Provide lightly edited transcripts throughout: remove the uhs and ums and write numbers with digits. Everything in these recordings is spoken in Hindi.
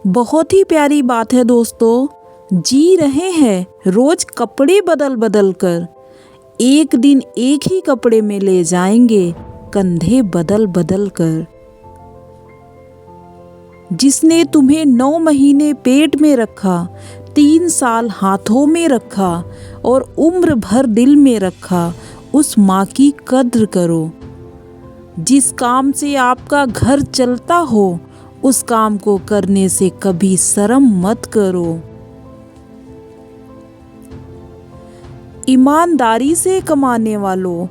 बहुत ही प्यारी बात है दोस्तों। जी रहे हैं रोज कपड़े बदल बदल कर, एक दिन एक ही कपड़े में ले जाएंगे कंधे बदल बदल कर। जिसने तुम्हें 9 महीने पेट में रखा, 3 साल हाथों में रखा और उम्र भर दिल में रखा, उस माँ की कद्र करो। जिस काम से आपका घर चलता हो, उस काम को करने से कभी शर्म मत करो। ईमानदारी से कमाने वालों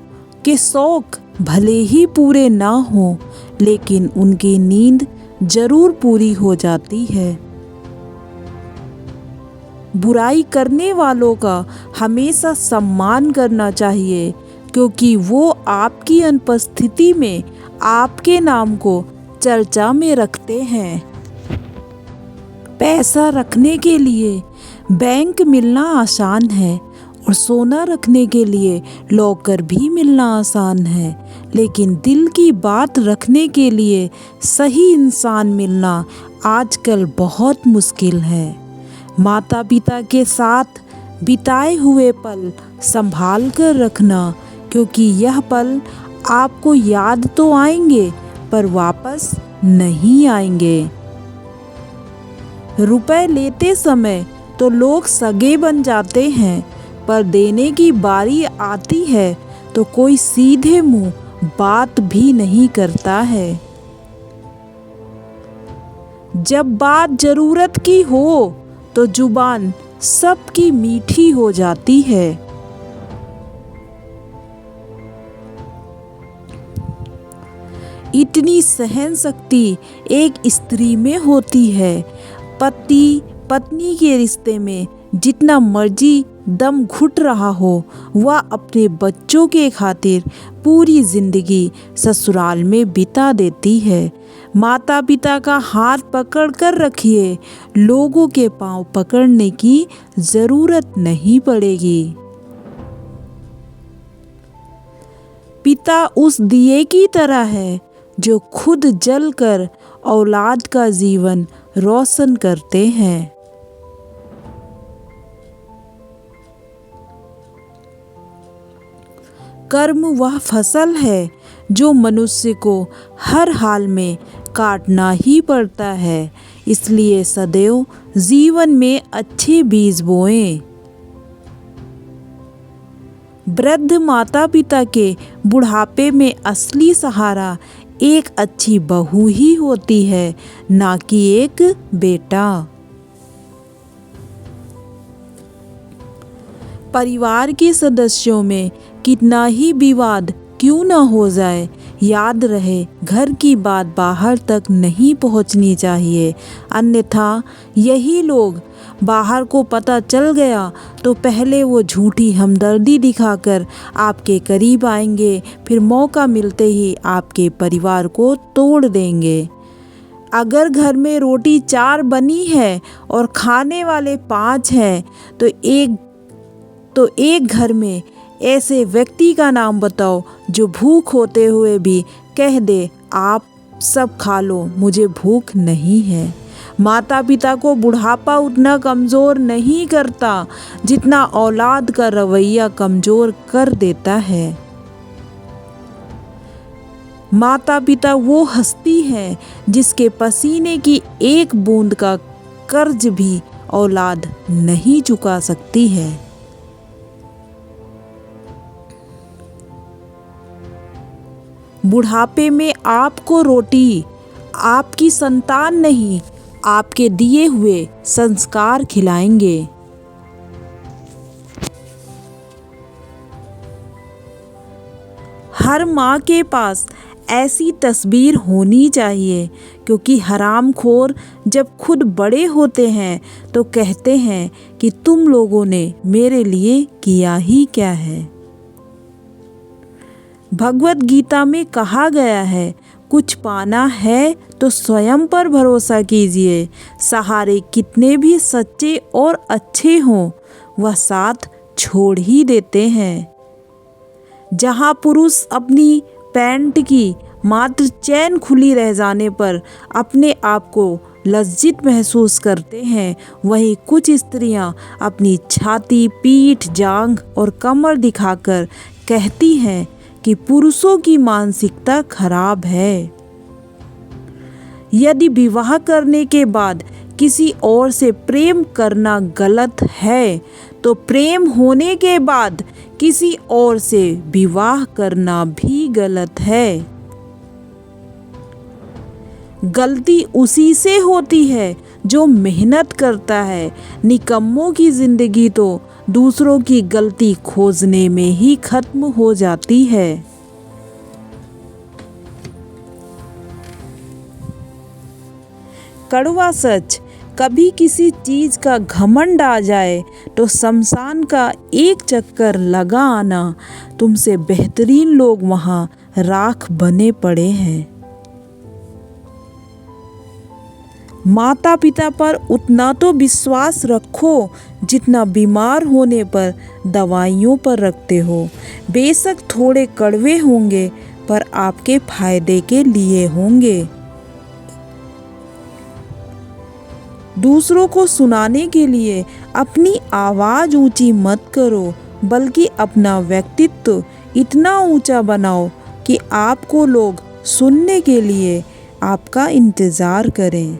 के शौक भले ही पूरे ना हो, लेकिन उनकी नींद जरूर पूरी हो जाती है। बुराई करने वालों का हमेशा सम्मान करना चाहिए, क्योंकि वो आपकी अनुपस्थिति में आपके नाम को चर्चा में रखते हैं। पैसा रखने के लिए बैंक मिलना आसान है और सोना रखने के लिए लॉकर भी मिलना आसान है, लेकिन दिल की बात रखने के लिए सही इंसान मिलना आजकल बहुत मुश्किल है। माता पिता के साथ बिताए हुए पल संभाल कर रखना, क्योंकि यह पल आपको याद तो आएंगे पर वापस नहीं आएंगे। रुपए लेते समय तो लोग सगे बन जाते हैं, पर देने की बारी आती है तो कोई सीधे मुंह बात भी नहीं करता है। जब बात जरूरत की हो तो जुबान सबकी मीठी हो जाती है। इतनी सहन शक्ति एक स्त्री में होती है। पति पत्नी के रिश्ते में जितना मर्जी दम घुट रहा हो, वह अपने बच्चों के खातिर पूरी जिंदगी ससुराल में बिता देती है। माता पिता का हाथ पकड़ कर रखिए, लोगों के पांव पकड़ने की जरूरत नहीं पड़ेगी। पिता उस दिए की तरह है जो खुद जलकर औलाद का जीवन रोशन करते हैं। कर्म वह फसल है जो मनुष्य को हर हाल में काटना ही पड़ता है, इसलिए सदैव जीवन में अच्छे बीज बोएं। वृद्ध माता पिता के बुढ़ापे में असली सहारा एक अच्छी बहू ही होती है, ना कि एक बेटा। परिवार के सदस्यों में कितना ही विवाद क्यों न हो जाए, याद रहे घर की बात बाहर तक नहीं पहुंचनी चाहिए, अन्यथा यही लोग बाहर को पता चल गया तो पहले वो झूठी हमदर्दी दिखाकर आपके करीब आएंगे, फिर मौका मिलते ही आपके परिवार को तोड़ देंगे। अगर घर में रोटी 4 बनी है और खाने वाले 5 हैं, तो एक घर में ऐसे व्यक्ति का नाम बताओ जो भूख होते हुए भी कह दे, आप सब खा लो, मुझे भूख नहीं है। माता पिता को बुढ़ापा उतना कमज़ोर नहीं करता जितना औलाद का रवैया कमज़ोर कर देता है। माता पिता वो हस्ती है जिसके पसीने की एक बूंद का कर्ज भी औलाद नहीं चुका सकती है। बुढ़ापे में आपको रोटी आपकी संतान नहीं, आपके दिए हुए संस्कार खिलाएंगे। हर माँ के पास ऐसी तस्वीर होनी चाहिए, क्योंकि हरामखोर जब खुद बड़े होते हैं तो कहते हैं कि तुम लोगों ने मेरे लिए किया ही क्या है। भगवत गीता में कहा गया है, कुछ पाना है तो स्वयं पर भरोसा कीजिए। सहारे कितने भी सच्चे और अच्छे हों, वह साथ छोड़ ही देते हैं। जहाँ पुरुष अपनी पैंट की मात्र चैन खुली रह जाने पर अपने आप को लज्जित महसूस करते हैं, वहीं कुछ स्त्रियां अपनी छाती, पीठ, जांघ और कमर दिखाकर कहती हैं कि पुरुषों की मानसिकता खराब है। यदि विवाह करने के बाद किसी और से प्रेम करना गलत है, तो प्रेम होने के बाद किसी और से विवाह करना भी गलत है। गलती उसी से होती है जो मेहनत करता है। निकम्मों की जिंदगी तो दूसरों की गलती खोजने में ही खत्म हो जाती है। कड़वा सच, कभी किसी चीज का घमंड आ जाए तो शमशान का एक चक्कर लगा आना, तुमसे बेहतरीन लोग वहां राख बने पड़े हैं। माता पिता पर उतना तो विश्वास रखो जितना बीमार होने पर दवाइयों पर रखते हो। बेशक थोड़े कड़वे होंगे पर आपके फायदे के लिए होंगे। दूसरों को सुनाने के लिए अपनी आवाज़ ऊंची मत करो, बल्कि अपना व्यक्तित्व इतना ऊंचा बनाओ कि आपको लोग सुनने के लिए आपका इंतज़ार करें।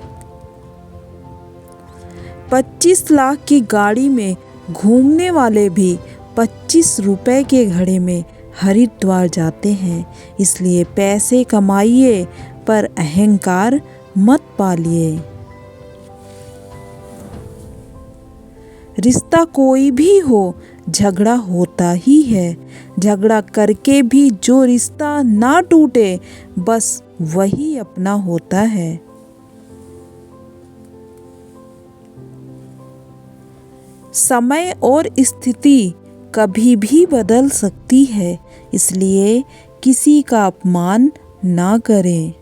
25 लाख की गाड़ी में घूमने वाले भी 25 रुपए के घड़े में हरिद्वार जाते हैं। इसलिए पैसे कमाइए पर अहंकार मत पालिए। रिश्ता कोई भी हो, झगड़ा होता ही है। झगड़ा करके भी जो रिश्ता ना टूटे, बस वही अपना होता है। समय और स्थिति कभी भी बदल सकती है, इसलिए किसी का अपमान ना करें।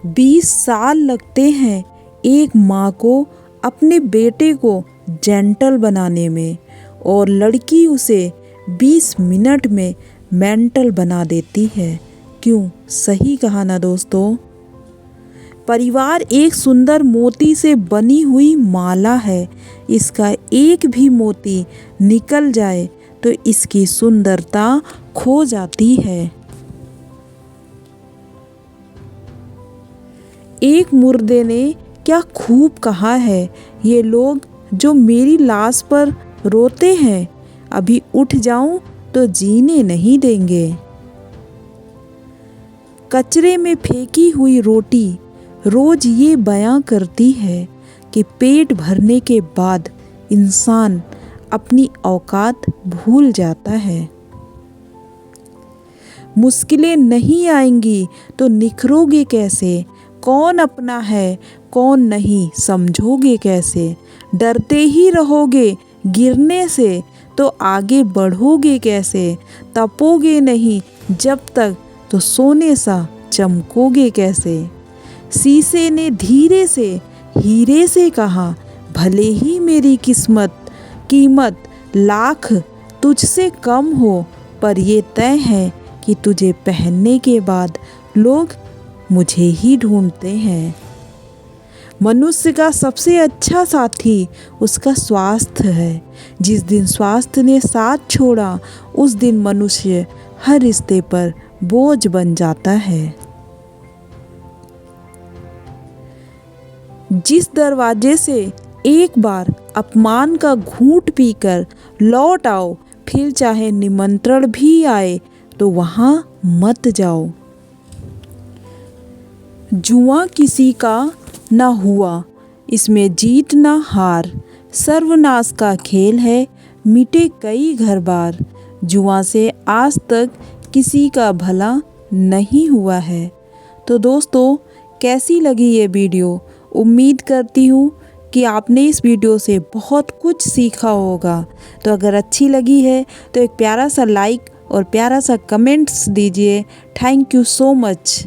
बीस साल लगते हैं एक माँ को अपने बेटे को जेंटल बनाने में, और लड़की उसे 20 मिनट में मेंटल बना देती है। क्यों? सही कहा ना दोस्तों। परिवार एक सुंदर मोती से बनी हुई माला है। इसका एक भी मोती निकल जाए तो इसकी सुंदरता खो जाती है। एक मुर्दे ने क्या खूब कहा है, ये लोग जो मेरी लाश पर रोते हैं, अभी उठ जाऊं तो जीने नहीं देंगे। कचरे में फेंकी हुई रोटी रोज ये बयां करती है कि पेट भरने के बाद इंसान अपनी औकात भूल जाता है। मुश्किलें नहीं आएंगी तो निखरोगे कैसे? कौन अपना है कौन नहीं समझोगे कैसे? डरते ही रहोगे गिरने से तो आगे बढ़ोगे कैसे? तपोगे नहीं जब तक तो सोने सा चमकोगे कैसे? शीशे ने धीरे से हीरे से कहा, भले ही मेरी कीमत लाख तुझसे कम हो, पर ये तय है कि तुझे पहनने के बाद लोग मुझे ही ढूंढते हैं। मनुष्य का सबसे अच्छा साथी उसका स्वास्थ्य है। जिस दिन स्वास्थ्य ने साथ छोड़ा, उस दिन मनुष्य हर रिश्ते पर बोझ बन जाता है। जिस दरवाजे से एक बार अपमान का घूंट पीकर लौट आओ, फिर चाहे निमंत्रण भी आए तो वहां मत जाओ। जुआ किसी का न हुआ, इसमें जीत न हार, सर्वनाश का खेल है, मिटे कई घर बार। जुआ से आज तक किसी का भला नहीं हुआ है। तो दोस्तों, कैसी लगी ये वीडियो? उम्मीद करती हूँ कि आपने इस वीडियो से बहुत कुछ सीखा होगा। तो अगर अच्छी लगी है तो एक प्यारा सा लाइक और प्यारा सा कमेंट्स दीजिए। Thank you so much.